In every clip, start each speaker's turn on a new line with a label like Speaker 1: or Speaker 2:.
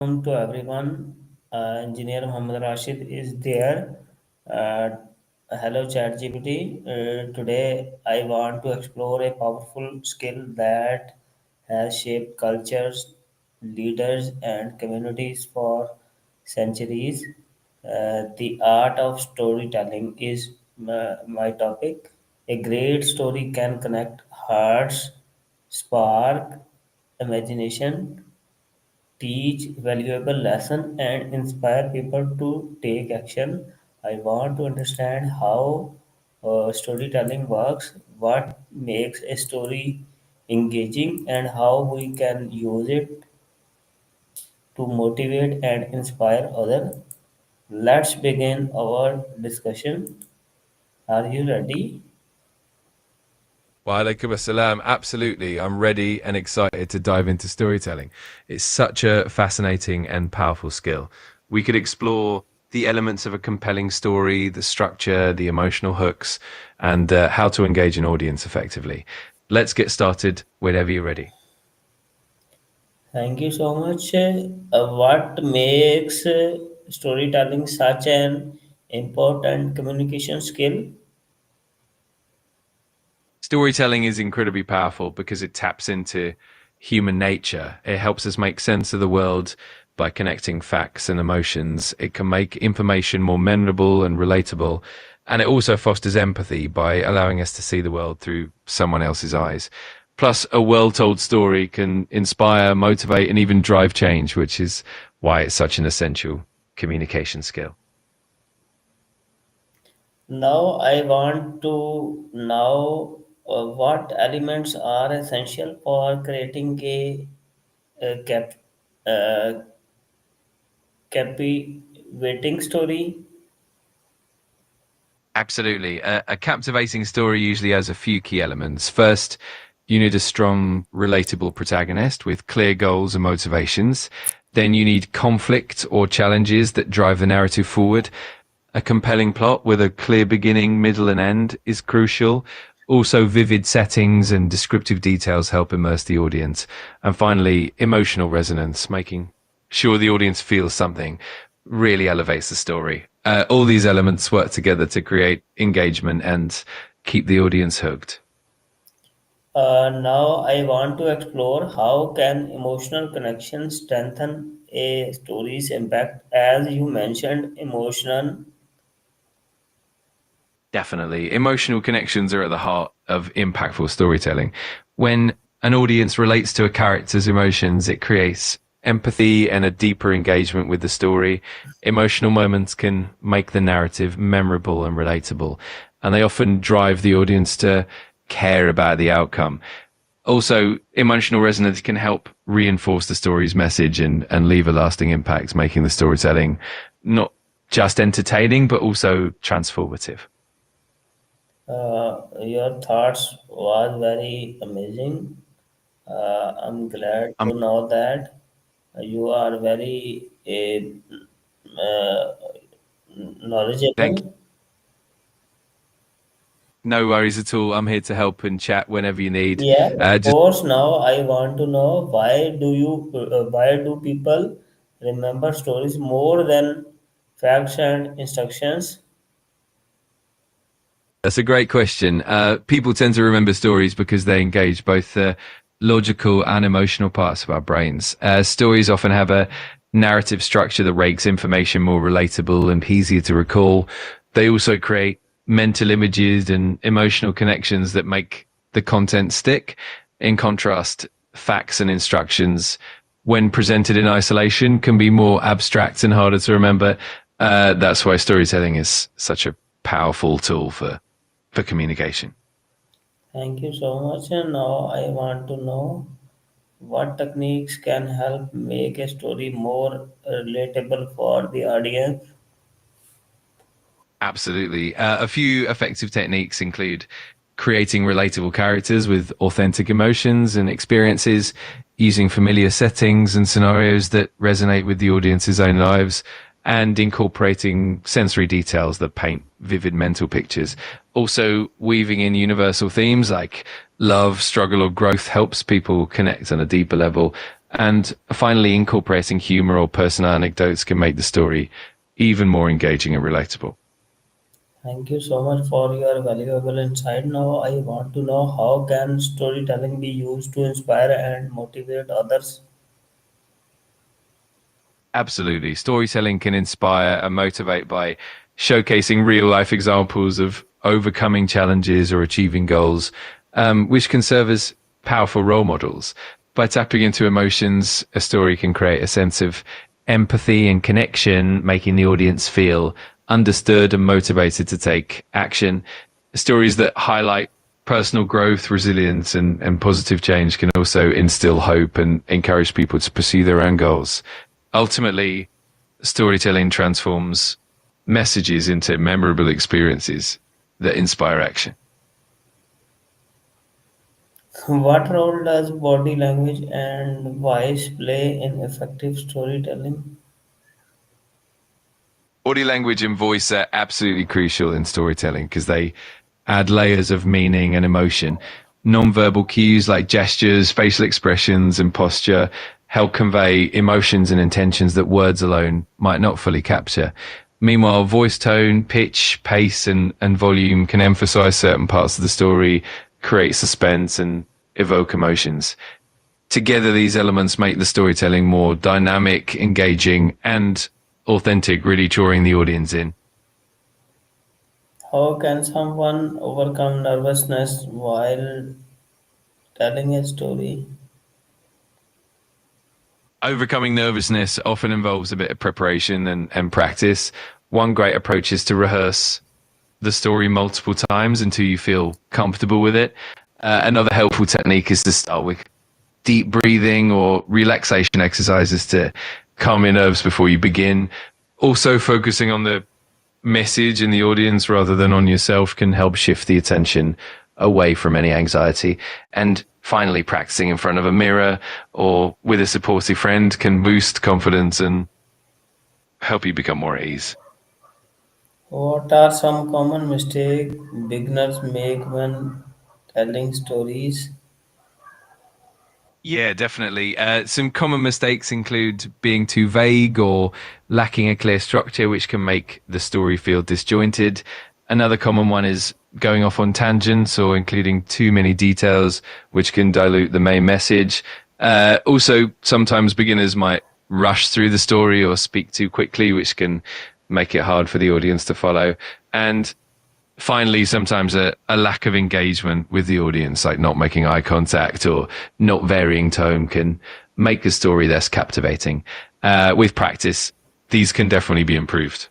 Speaker 1: To everyone. Engineer Muhammad Rashid is there. Uh, Hello, ChatGPT. Today, I want to explore a powerful skill that has shaped cultures, leaders, and communities for centuries. The art of storytelling is my topic. A great story can connect hearts, spark imagination, teach valuable lesson and inspire people to take action. I want to understand how storytelling works, what makes a story engaging, and how we can use it to motivate and inspire others. Let's begin our discussion. Are you ready?
Speaker 2: Wa alaikum assalam. Absolutely. I'm ready and excited to dive into storytelling. It's such a fascinating and powerful skill. We could explore the elements of a compelling story, the structure, the emotional hooks, and how to engage an audience effectively. Let's get started whenever you're ready.
Speaker 1: Thank you so much. What makes storytelling such an important communication skill?
Speaker 2: Storytelling is incredibly powerful because it taps into human nature. It helps us make sense of the world by connecting facts and emotions. It can make information more memorable and relatable. And it also fosters empathy by allowing us to see the world through someone else's eyes. Plus, a well told story can inspire, motivate, and even drive change, which is why it's such an essential communication skill.
Speaker 1: Now I want to know what elements are essential for creating a captivating story.
Speaker 2: Absolutely. A captivating story usually has a few key elements. First, you need a strong, relatable protagonist with clear goals and motivations. Then you need conflict or challenges that drive the narrative forward. A compelling plot with a clear beginning, middle, and end is crucial. Also, vivid settings and descriptive details help immerse the audience. And finally, emotional resonance, making sure the audience feels something, really elevates the story. All these elements work together to create engagement and keep the audience hooked.
Speaker 1: Now I want to explore how can emotional connection strengthen a story's impact. As you mentioned, emotional.
Speaker 2: Definitely. Emotional connections are at the heart of impactful storytelling. When an audience relates to a character's emotions, it creates empathy and a deeper engagement with the story. Emotional moments can make the narrative memorable and relatable, and they often drive the audience to care about the outcome. Also, emotional resonance can help reinforce the story's message and leave a lasting impact, making the storytelling not just entertaining, but also transformative.
Speaker 1: Your thoughts was very amazing. I'm glad
Speaker 2: I'm
Speaker 1: to know that you are very uh,
Speaker 2: thank
Speaker 1: knowledgeable.
Speaker 2: No worries at all. I'm here to help and chat whenever you need.
Speaker 1: Yeah, of
Speaker 2: Just
Speaker 1: course. Now I want to know why do people remember stories more than facts and instructions?
Speaker 2: That's a great question. People tend to remember stories because they engage both the logical and emotional parts of our brains. Stories often have a narrative structure that makes information more relatable and easier to recall. They also create mental images and emotional connections that make the content stick. In contrast, facts and instructions, when presented in isolation, can be more abstract and harder to remember. That's why storytelling is such a powerful tool for communication.
Speaker 1: Thank you so much. And now I want to know what techniques can help make a story more relatable for the audience.
Speaker 2: Absolutely. A few effective techniques include creating relatable characters with authentic emotions and experiences, using familiar settings and scenarios that resonate with the audience's own lives, and incorporating sensory details that paint vivid mental pictures. Also, weaving in universal themes like love, struggle, or growth helps people connect on a deeper level. And finally, incorporating humor or personal anecdotes can make the story even more engaging and relatable.
Speaker 1: Thank you so much for your valuable insight. Now I want to know how can storytelling be used to inspire and motivate others?
Speaker 2: Absolutely. Storytelling can inspire and motivate by showcasing real life examples of overcoming challenges or achieving goals, which can serve as powerful role models. By tapping into emotions, a story can create a sense of empathy and connection, making the audience feel understood and motivated to take action. Stories that highlight personal growth, resilience, and positive change can also instill hope and encourage people to pursue their own goals. Ultimately, storytelling transforms messages into memorable experiences that inspire action.
Speaker 1: What role does body language and voice play in effective storytelling?
Speaker 2: Body language and voice are absolutely crucial in storytelling because they add layers of meaning and emotion. Non-verbal cues like gestures, facial expressions, and posture help convey emotions and intentions that words alone might not fully capture. Meanwhile, voice tone, pitch, pace, and volume can emphasize certain parts of the story, create suspense, and evoke emotions. Together, these elements make the storytelling more dynamic, engaging, and authentic, really drawing the audience in.
Speaker 1: How can someone overcome nervousness while telling a story?
Speaker 2: Overcoming nervousness often involves a bit of preparation and practice. One great approach is to rehearse the story multiple times until you feel comfortable with it. Another helpful technique is to start with deep breathing or relaxation exercises to calm your nerves before you begin. Also, focusing on the message in the audience rather than on yourself can help shift the attention away from any anxiety. And finally, practicing in front of a mirror or with a supportive friend can boost confidence and help you become more at ease.
Speaker 1: What are some common mistakes beginners make when telling stories?
Speaker 2: Yeah, definitely. Some common mistakes include being too vague or lacking a clear structure, which can make the story feel disjointed. Another common one is going off on tangents or including too many details, which can dilute the main message. Also, sometimes beginners might rush through the story or speak too quickly, which can make it hard for the audience to follow. And finally, sometimes a lack of engagement with the audience, like not making eye contact or not varying tone, can make the story less captivating. With practice, these can definitely be improved.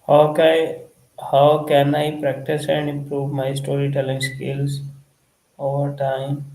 Speaker 1: How can, how can I practice and improve my storytelling skills over time?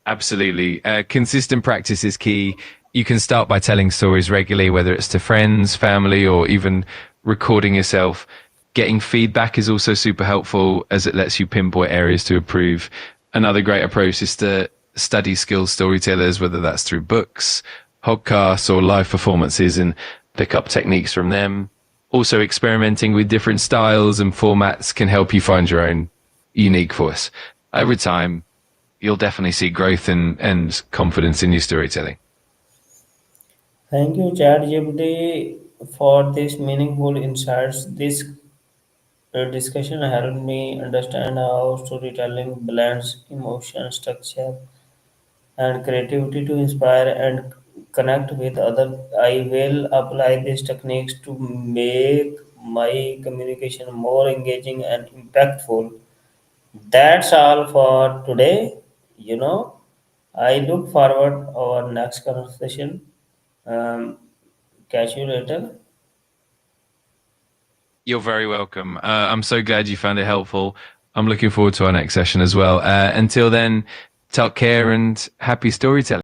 Speaker 2: Absolutely. Consistent practice is key. You can start by telling stories regularly, whether it's to friends, family, or even recording yourself. Getting feedback is also super helpful as it lets you pinpoint areas to improve. Another great approach is to study skilled storytellers, whether that's through books, podcasts, or live performances, and pick up techniques from them. Also, experimenting with different styles and formats can help you find your own unique voice. Over time, you'll definitely see growth and confidence in your storytelling.
Speaker 1: Thank you, ChatGPT, for this meaningful insights. This discussion helped me understand how storytelling blends emotion, structure, and creativity to inspire and connect with others. I will apply these techniques to make my communication more engaging and impactful. That's all for today. You know, I look forward our next conversation. Um, Catch you later.
Speaker 2: You're very welcome. I'm so glad you found it helpful. I'm looking forward to our next session as well. Until then, take care and happy storytelling.